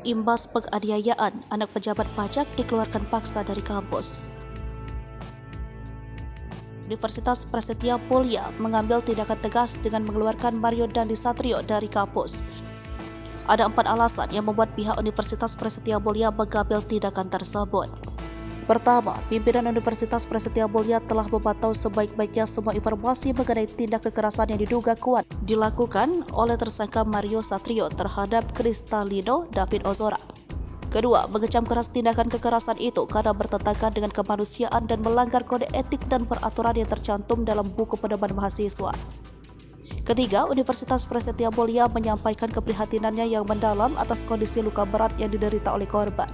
Imbas penganiayaan, anak pejabat pajak dikeluarkan paksa dari kampus. Universitas Prasetya Mulia mengambil tindakan tegas dengan mengeluarkan Mario Dandisatrio dari kampus. Ada 4 alasan yang membuat pihak Universitas Prasetya Mulia mengambil tindakan tersebut. Pertama, pimpinan Universitas Prasetya Mulia telah memantau sebaik-baiknya semua informasi mengenai tindak kekerasan yang diduga kuat dilakukan oleh tersangka Mario Satrio terhadap Kristalino David Ozora. Kedua, mengecam keras tindakan kekerasan itu karena bertentangan dengan kemanusiaan dan melanggar kode etik dan peraturan yang tercantum dalam buku pedoman mahasiswa. Ketiga, Universitas Prasetya Mulia menyampaikan keprihatinannya yang mendalam atas kondisi luka berat yang diderita oleh korban.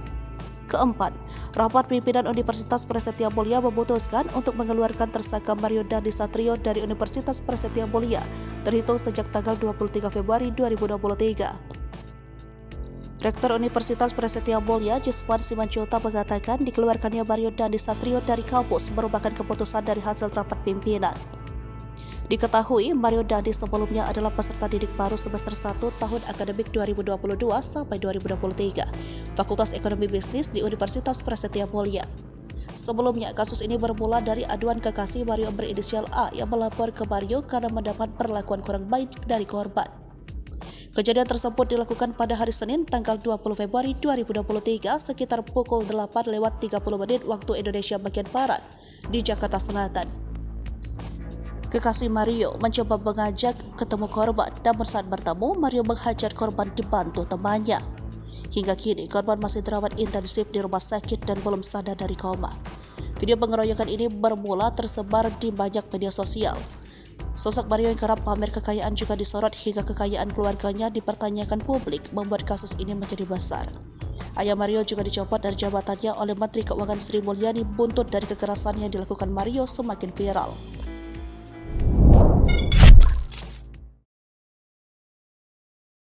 Keempat, rapat pimpinan Universitas Prasetya Mulia memutuskan untuk mengeluarkan tersangka Mario Dandisatrio dari Universitas Prasetya Mulia terhitung sejak tanggal 23 Februari 2023. Rektor Universitas Prasetya Mulia, Jusman Simanjuntak mengatakan dikeluarkannya Mario Dandisatrio dari kampus merupakan keputusan dari hasil rapat pimpinan. Diketahui, Mario Dandi sebelumnya adalah peserta didik baru semester 1 tahun akademik 2022 sampai 2023, Fakultas Ekonomi Bisnis di Universitas Prasetya Mulia. Sebelumnya, kasus ini bermula dari aduan kekasih Mario berinisial A yang melapor ke Mario karena mendapat perlakuan kurang baik dari korban. Kejadian tersebut dilakukan pada hari Senin tanggal 20 Februari 2023 sekitar pukul 8:30 waktu Indonesia bagian Barat di Jakarta Selatan. Kekasih Mario mencoba mengajak ketemu korban, namun saat bertemu, Mario menghajar korban dibantu temannya. Hingga kini, korban masih dirawat intensif di rumah sakit dan belum sadar dari koma. Video pengeroyokan ini bermula tersebar di banyak media sosial. Sosok Mario yang kerap pamer kekayaan juga disorot hingga kekayaan keluarganya dipertanyakan publik, membuat kasus ini menjadi besar. Ayah Mario juga dicopot dari jabatannya oleh Menteri Keuangan Sri Mulyani buntut dari kekerasan yang dilakukan Mario semakin viral.